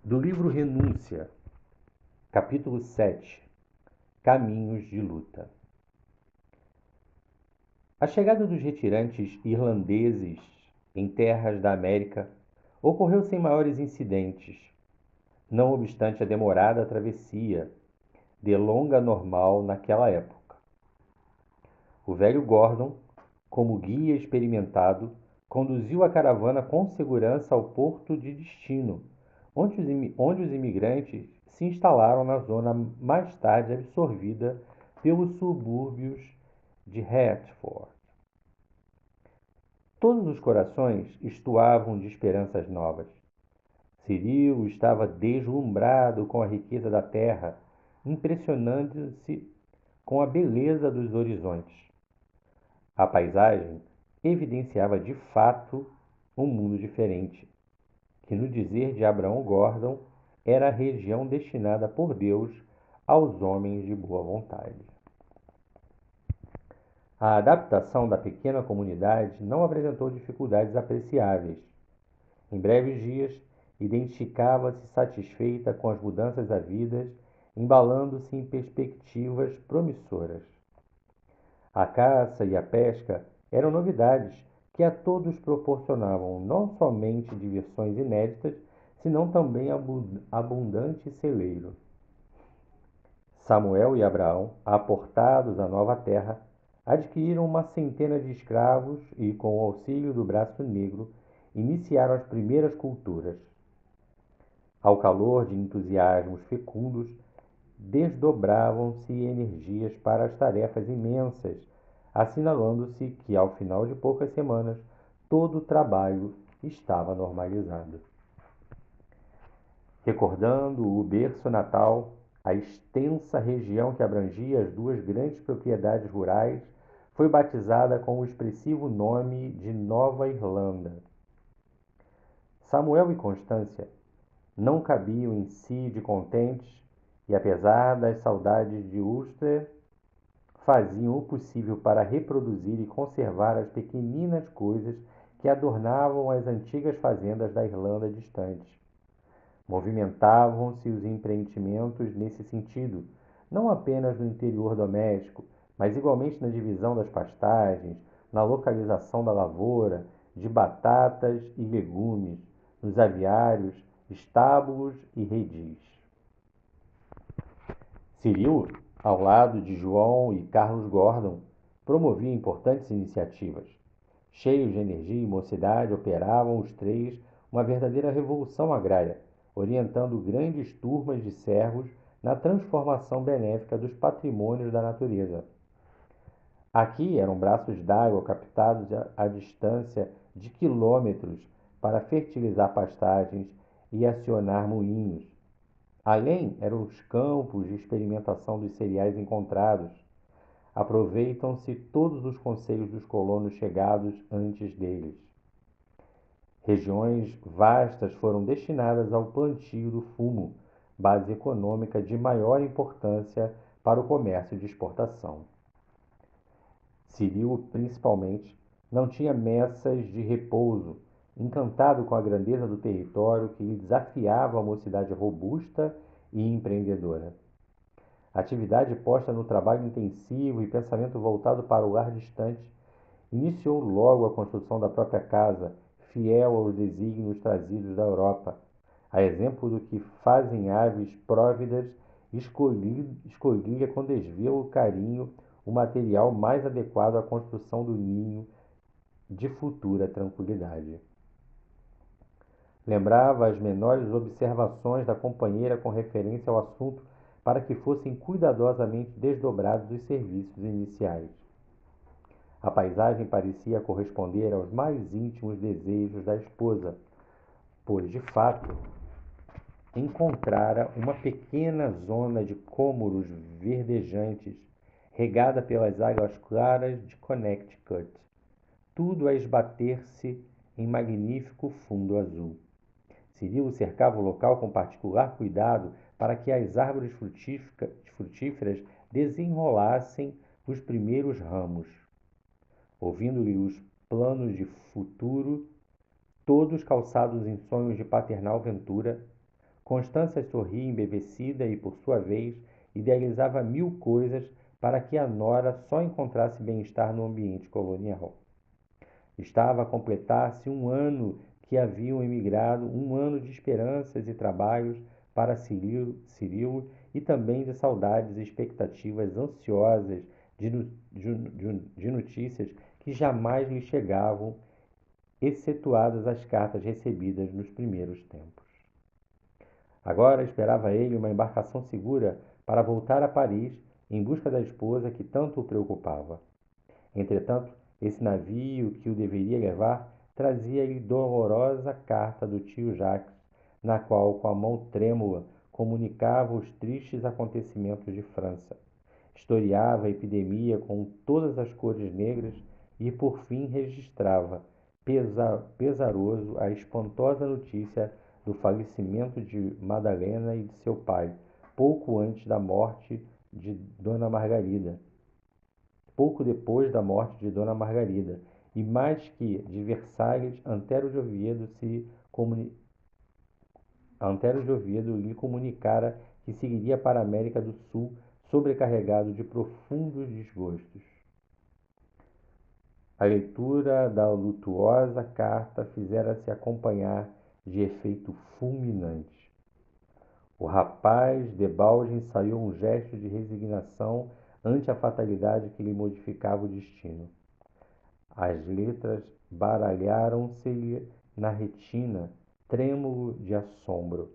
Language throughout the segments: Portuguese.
Do livro Renúncia, capítulo 7, Caminhos de Luta. A chegada dos retirantes irlandeses em terras da América ocorreu sem maiores incidentes, não obstante a demorada travessia, de longa normal naquela época. O velho Gordon, como guia experimentado, conduziu a caravana com segurança ao porto de destino, onde os imigrantes se instalaram na zona mais tarde absorvida pelos subúrbios de Hertford. Todos os corações estuavam de esperanças novas. Cyril estava deslumbrado com a riqueza da terra, impressionando-se com a beleza dos horizontes. A paisagem evidenciava de fato um mundo diferente, que, no dizer de Abraão Gordon, era a região destinada por Deus aos homens de boa vontade. A adaptação da pequena comunidade não apresentou dificuldades apreciáveis. Em breves dias, identificava-se satisfeita com as mudanças havidas, embalando-se em perspectivas promissoras. A caça e a pesca eram novidades que a todos proporcionavam não somente diversões inéditas, senão também abundante celeiro. Samuel e Abraão, aportados à nova terra, adquiriram uma centena de escravos e, com o auxílio do braço negro, iniciaram as primeiras culturas. Ao calor de entusiasmos fecundos, desdobravam-se energias para as tarefas imensas, assinalando-se que, ao final de poucas semanas, todo o trabalho estava normalizado. Recordando o berço natal, a extensa região que abrangia as duas grandes propriedades rurais foi batizada com o expressivo nome de Nova Irlanda. Samuel e Constância não cabiam em si de contentes e, apesar das saudades de Ulster, faziam o possível para reproduzir e conservar as pequeninas coisas que adornavam as antigas fazendas da Irlanda distante. Movimentavam-se os empreendimentos nesse sentido, não apenas no interior doméstico, mas igualmente na divisão das pastagens, na localização da lavoura, de batatas e legumes, nos aviários, estábulos e redis. Cyril, ao lado de João e Carlos Gordon, promovia importantes iniciativas. Cheios de energia e mocidade, operavam os três uma verdadeira revolução agrária, orientando grandes turmas de servos na transformação benéfica dos patrimônios da natureza. Aqui eram braços d'água captados à distância de quilômetros para fertilizar pastagens e acionar moinhos. Além, eram os campos de experimentação dos cereais encontrados. Aproveitam-se todos os conselhos dos colonos chegados antes deles. Regiões vastas foram destinadas ao plantio do fumo, base econômica de maior importância para o comércio de exportação. Cyril, principalmente, não tinha messas de repouso, encantado com a grandeza do território que lhe desafiava a mocidade robusta e empreendedora. Atividade posta no trabalho intensivo e pensamento voltado para o lar distante, iniciou logo a construção da própria casa, fiel aos desígnios trazidos da Europa. A exemplo do que fazem aves próvidas, escolhia com desvelo e carinho o material mais adequado à construção do ninho de futura tranquilidade. Lembrava as menores observações da companheira com referência ao assunto para que fossem cuidadosamente desdobrados os serviços iniciais. A paisagem parecia corresponder aos mais íntimos desejos da esposa, pois, de fato, encontrara uma pequena zona de cômoros verdejantes, regada pelas águas claras de Connecticut, tudo a esbater-se em magnífico fundo azul. Cyril cercava o local com particular cuidado para que as árvores frutíferas desenrolassem os primeiros ramos. Ouvindo-lhe os planos de futuro, todos calçados em sonhos de paternal ventura, Constância sorria embevecida e, por sua vez, idealizava 1000 coisas para que a nora só encontrasse bem-estar no ambiente colonial. Estava a completar-se um ano que haviam emigrado, um ano de esperanças e trabalhos para Cirilo e também de saudades e expectativas ansiosas de notícias que jamais lhe chegavam, excetuadas as cartas recebidas nos primeiros tempos. Agora esperava ele uma embarcação segura para voltar a Paris em busca da esposa que tanto o preocupava. Entretanto, esse navio que o deveria levar trazia-lhe dolorosa carta do tio Jacques, na qual, com a mão trêmula, comunicava os tristes acontecimentos de França. Historiava a epidemia com todas as cores negras e, por fim, registrava, pesaroso, a espantosa notícia do falecimento de Madalena e de seu pai, pouco antes da morte de Dona Margarida, pouco depois da morte de Dona Margarida, e mais que de Versalhes, Antero de Oviedo lhe comunicara que seguiria para a América do Sul, sobrecarregado de profundos desgostos. A leitura da lutuosa carta fizera-se acompanhar de efeito fulminante. O rapaz debalde ensaiou um gesto de resignação ante a fatalidade que lhe modificava o destino. As letras baralharam-se-lhe na retina, trêmulo de assombro.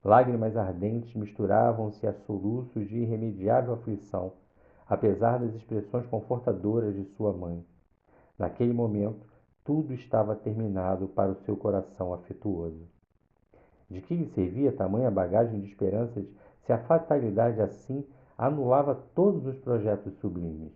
Lágrimas ardentes misturavam-se a soluços de irremediável aflição, apesar das expressões confortadoras de sua mãe. Naquele momento, tudo estava terminado para o seu coração afetuoso. De que lhe servia tamanha bagagem de esperanças se a fatalidade assim anulava todos os projetos sublimes?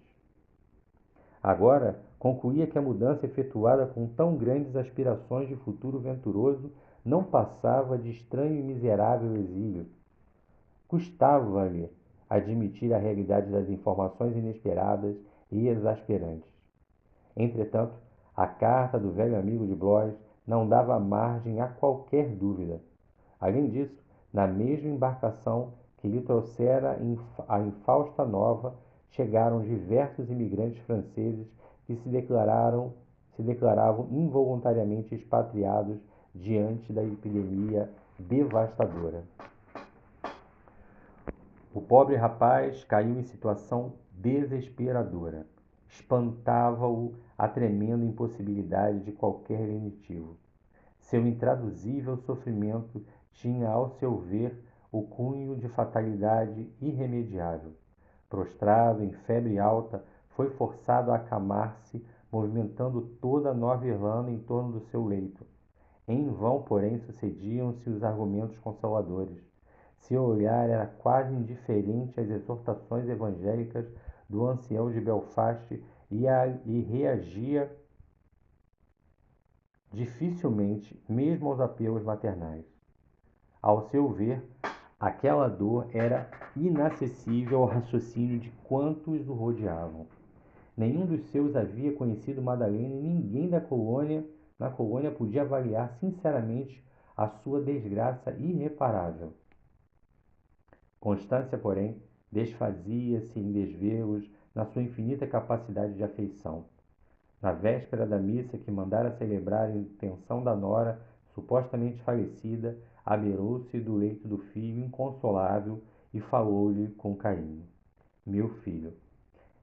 Agora, concluía que a mudança efetuada com tão grandes aspirações de futuro venturoso não passava de estranho e miserável exílio. Custava-lhe admitir a realidade das informações inesperadas e exasperantes. Entretanto, a carta do velho amigo de Blois não dava margem a qualquer dúvida. Além disso, na mesma embarcação que lhe trouxera a infausta nova, chegaram diversos imigrantes franceses que se declaravam involuntariamente expatriados diante da epidemia devastadora. O pobre rapaz caiu em situação desesperadora. Espantava-o a tremenda impossibilidade de qualquer lenitivo. Seu intraduzível sofrimento tinha, ao seu ver, o cunho de fatalidade irremediável. Prostrado, em febre alta, foi forçado a acamar-se, movimentando toda a Nova Irlanda em torno do seu leito. Em vão, porém, sucediam-se os argumentos consoladores. Seu olhar era quase indiferente às exortações evangélicas do ancião de Belfast e reagia dificilmente mesmo aos apelos maternais. Ao seu ver, aquela dor era inacessível ao raciocínio de quantos o rodeavam. Nenhum dos seus havia conhecido Madalena e ninguém na colônia podia avaliar sinceramente a sua desgraça irreparável. Constância, porém, desfazia-se em desvelos na sua infinita capacidade de afeição. Na véspera da missa que mandara celebrar em intenção da nora, supostamente falecida, abeirou-se do leito do filho inconsolável e falou-lhe com carinho: Meu filho,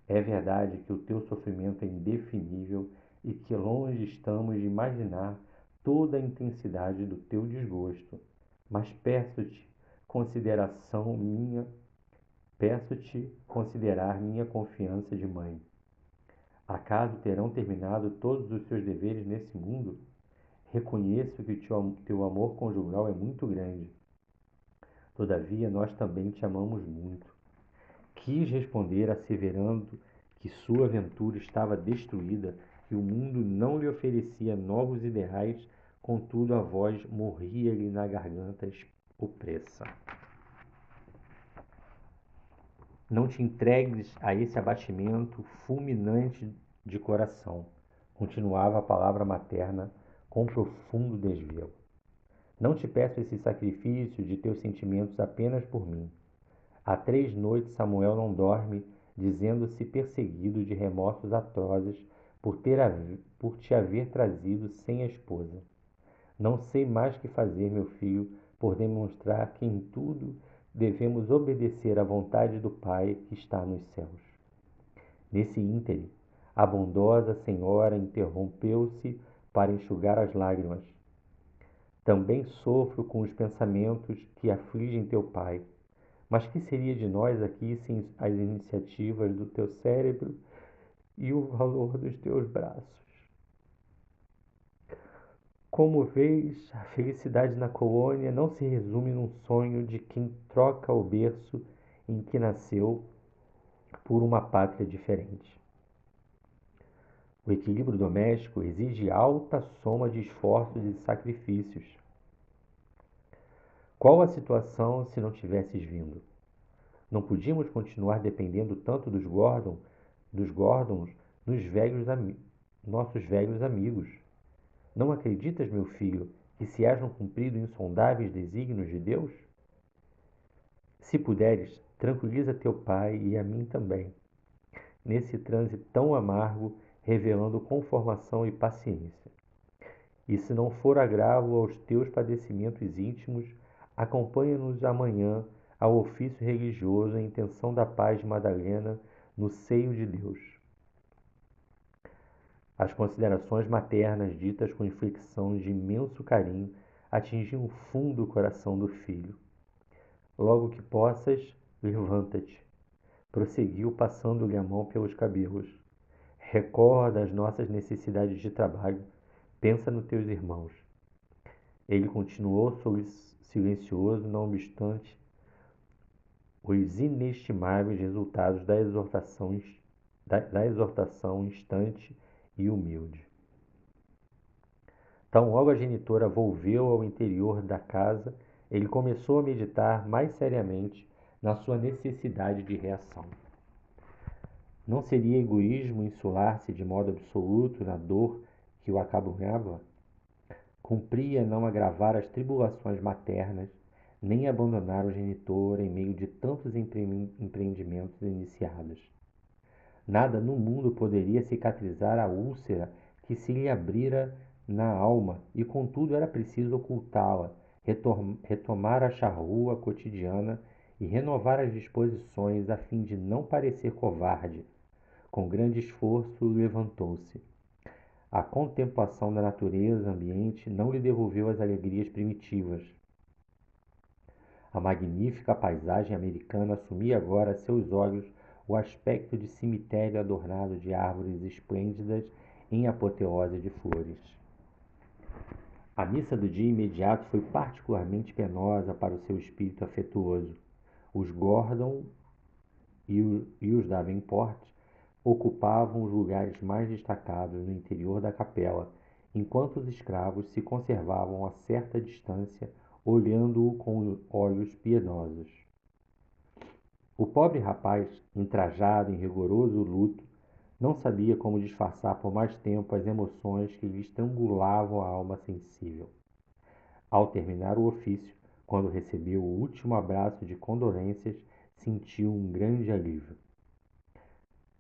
é verdade que o teu sofrimento é indefinível e que longe estamos de imaginar toda a intensidade do teu desgosto, mas peço-te considerar minha confiança de mãe. Acaso terão terminado todos os seus deveres nesse mundo? Reconheço que teu amor conjugal é muito grande. Todavia, nós também te amamos muito. Quis responder asseverando que sua aventura estava destruída e o mundo não lhe oferecia novos ideais, contudo a voz morria-lhe na garganta opressa. Não te entregues a esse abatimento fulminante de coração, continuava a palavra materna com profundo desvelo. Não te peço esse sacrifício de teus sentimentos apenas por mim. Há 3 noites Samuel não dorme, dizendo-se perseguido de remorsos atrozes por te haver trazido sem a esposa. Não sei mais que fazer, meu filho, por demonstrar que em tudo devemos obedecer à vontade do Pai que está nos céus. Nesse íntere, a bondosa senhora interrompeu-se para enxugar as lágrimas. Também sofro com os pensamentos que afligem teu pai. Mas que seria de nós aqui sem as iniciativas do teu cérebro e o valor dos teus braços? Como vês, a felicidade na colônia não se resume num sonho de quem troca o berço em que nasceu por uma pátria diferente. O equilíbrio doméstico exige alta soma de esforços e sacrifícios. Qual a situação se não tivesses vindo? Não podíamos continuar dependendo tanto dos Gordons, nossos velhos amigos. Não acreditas, meu filho, que se hajam cumprido insondáveis desígnios de Deus? Se puderes, tranquiliza teu pai e a mim também, nesse transe tão amargo, revelando conformação e paciência. E se não for agravo aos teus padecimentos íntimos, acompanha-nos amanhã ao ofício religioso em intenção da paz de Madalena no seio de Deus. As considerações maternas, ditas com inflexão de imenso carinho, atingiam fundo o coração do filho. Logo que possas, levanta-te, prosseguiu passando-lhe a mão pelos cabelos. Recorda as nossas necessidades de trabalho, pensa nos teus irmãos. Ele continuou silencioso, não obstante os inestimáveis resultados da exortação instante e humilde. Tão logo a genitora volveu ao interior da casa, ele começou a meditar mais seriamente na sua necessidade de reação. Não seria egoísmo insular-se de modo absoluto na dor que o acabrunhava? Cumpria não agravar as tribulações maternas, nem abandonar o genitor em meio de tantos empreendimentos iniciados. Nada no mundo poderia cicatrizar a úlcera que se lhe abrira na alma, e contudo era preciso ocultá-la, retomar a charrua cotidiana e renovar as disposições a fim de não parecer covarde. Com grande esforço levantou-se. A contemplação da natureza ambiente não lhe devolveu as alegrias primitivas. A magnífica paisagem americana assumia agora a seus olhos o aspecto de cemitério adornado de árvores esplêndidas em apoteose de flores. A missa do dia imediato foi particularmente penosa para o seu espírito afetuoso. Os Gordon e os Davenport ocupavam os lugares mais destacados no interior da capela, enquanto os escravos se conservavam a certa distância, olhando-o com olhos piedosos. O pobre rapaz, entrajado em rigoroso luto, não sabia como disfarçar por mais tempo as emoções que lhe estrangulavam a alma sensível. Ao terminar o ofício, quando recebeu o último abraço de condolências, sentiu um grande alívio.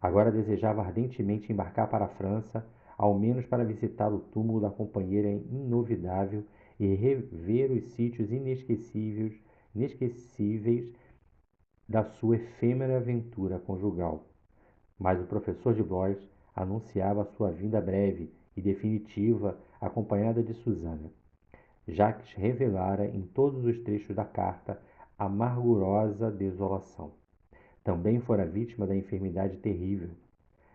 Agora desejava ardentemente embarcar para a França, ao menos para visitar o túmulo da companheira inovidável e rever os sítios inesquecíveis da sua efêmera aventura conjugal. Mas o professor de Blois anunciava sua vinda breve e definitiva, acompanhada de Susana. Jacques revelara em todos os trechos da carta amargurosa desolação. Também fora vítima da enfermidade terrível.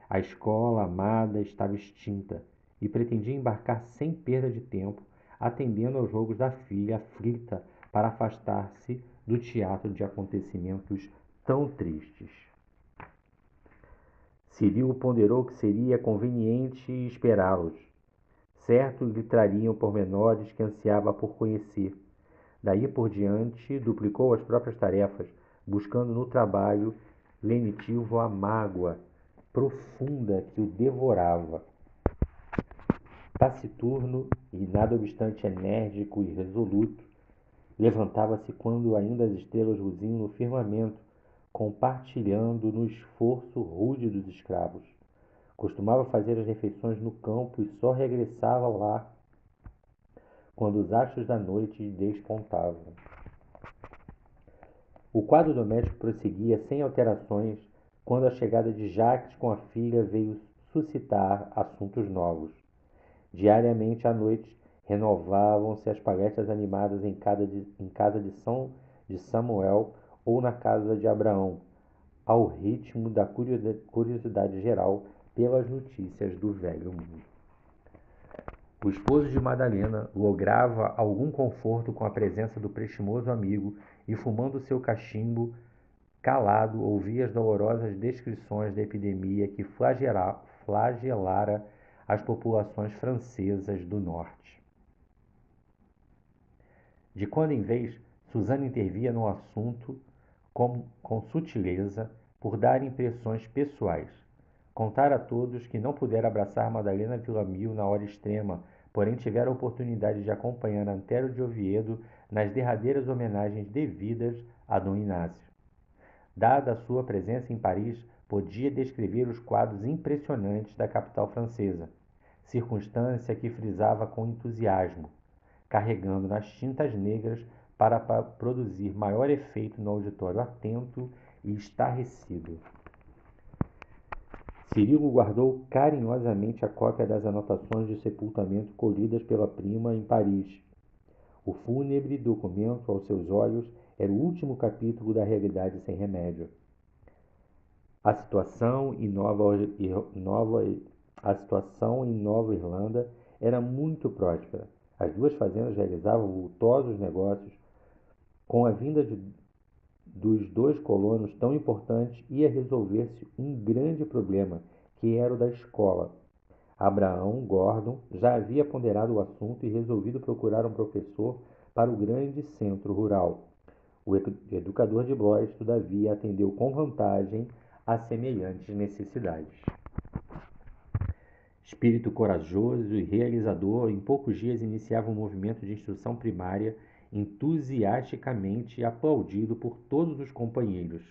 A escola amada estava extinta e pretendia embarcar sem perda de tempo, atendendo aos rogos da filha aflita para afastar-se do teatro de acontecimentos tão tristes. Cirilo ponderou que seria conveniente esperá-los. Certo lhe trariam pormenores que ansiava por conhecer. Daí por diante, duplicou as próprias tarefas, buscando no trabalho lenitivo a mágoa profunda que o devorava. Taciturno e, nada obstante enérgico e resoluto, levantava-se quando ainda as estrelas luziam no firmamento, compartilhando no esforço rude dos escravos. Costumava fazer as refeições no campo e só regressava lá quando os astros da noite despontavam. O quadro doméstico prosseguia sem alterações quando a chegada de Jacques com a filha veio suscitar assuntos novos. Diariamente à noite renovavam-se as palestras animadas em casa de Samuel ou na casa de Abraão, ao ritmo da curiosidade geral pelas notícias do velho mundo. O esposo de Madalena lograva algum conforto com a presença do prestimoso amigo e, fumando seu cachimbo, calado, ouvia as dolorosas descrições da epidemia que flagelara as populações francesas do norte. De quando em vez, Suzana intervia no assunto com sutileza, por dar impressões pessoais. Contar a todos que não pudera abraçar Madalena Villamil na hora extrema, porém tivera a oportunidade de acompanhar Antero de Oviedo nas derradeiras homenagens devidas a Dom Inácio. Dada a sua presença em Paris, podia descrever os quadros impressionantes da capital francesa, circunstância que frisava com entusiasmo, carregando nas tintas negras para produzir maior efeito no auditório atento e estarrecido. Cirilo guardou carinhosamente a cópia das anotações de sepultamento colhidas pela prima em Paris. O fúnebre documento, aos seus olhos, era o último capítulo da realidade sem remédio. A situação em Nova Irlanda era muito próspera. As duas fazendas realizavam vultosos negócios. Com a vinda dos dois colonos tão importantes, ia resolver-se um grande problema, que era o da escola. Abraão Gordon já havia ponderado o assunto e resolvido procurar um professor para o grande centro rural. O educador de Blois, todavia, atendeu com vantagem a semelhantes necessidades. Espírito corajoso e realizador, em poucos dias iniciava um movimento de instrução primária entusiasticamente aplaudido por todos os companheiros.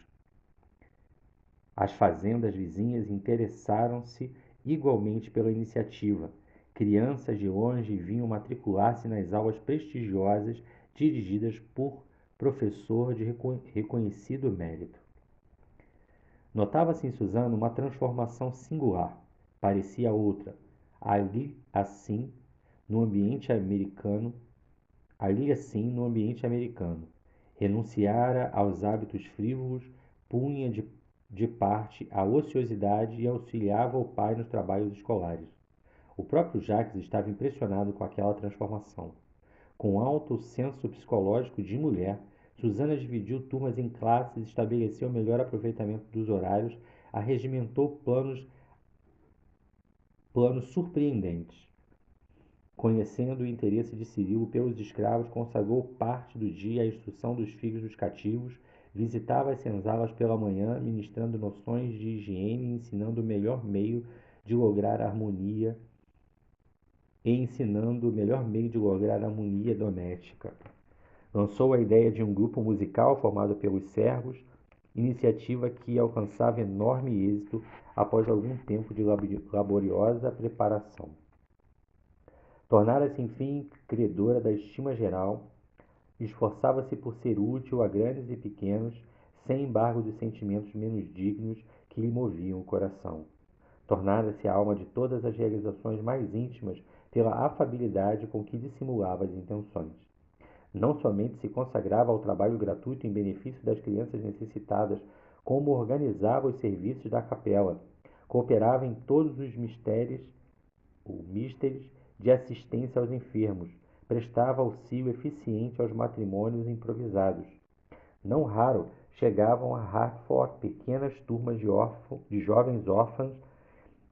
As fazendas vizinhas interessaram-se igualmente pela iniciativa. Crianças de longe vinham matricular-se nas aulas prestigiosas dirigidas por professor de reconhecido mérito. Notava-se em Suzana uma transformação singular. Parecia outra. Ali assim, no ambiente americano, renunciara aos hábitos frívolos, punha de parte a ociosidade e auxiliava o pai nos trabalhos escolares. O próprio Jacques estava impressionado com aquela transformação. Com alto senso psicológico de mulher, Suzana dividiu turmas em classes, estabeleceu melhor aproveitamento dos horários, arregimentou planos surpreendentes. Conhecendo o interesse de Cirilo pelos escravos, consagrou parte do dia à instrução dos filhos dos cativos, visitava as senzalas pela manhã, ministrando noções de higiene e ensinando o melhor meio de lograr a harmonia doméstica. Lançou a ideia de um grupo musical formado pelos servos, iniciativa que alcançava enorme êxito após algum tempo de laboriosa preparação. Tornara-se, enfim, credora da estima geral, esforçava-se por ser útil a grandes e pequenos, sem embargo dos sentimentos menos dignos que lhe moviam o coração. Tornara-se a alma de todas as realizações mais íntimas pela afabilidade com que dissimulava as intenções. Não somente se consagrava ao trabalho gratuito em benefício das crianças necessitadas, como organizava os serviços da capela, cooperava em todos os místeres de assistência aos enfermos, prestava auxílio eficiente aos matrimônios improvisados. Não raro chegavam a Hartford pequenas turmas de jovens órfãs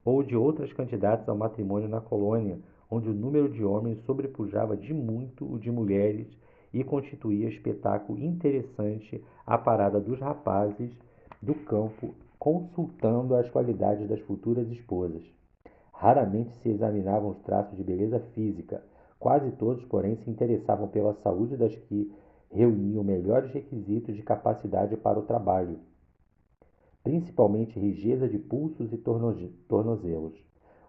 ou de outras candidatas ao matrimônio na colônia, onde o número de homens sobrepujava de muito o de mulheres e constituía espetáculo interessante a parada dos rapazes do campo consultando as qualidades das futuras esposas. Raramente se examinavam os traços de beleza física. Quase todos, porém, se interessavam pela saúde das que reuniam melhores requisitos de capacidade para o trabalho, principalmente rijeza de pulsos e tornozelos.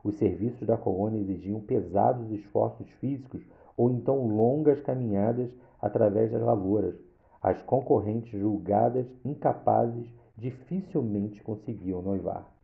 Os serviços da colônia exigiam pesados esforços físicos ou então longas caminhadas através das lavouras. As concorrentes, julgadas incapazes, dificilmente conseguiam noivar.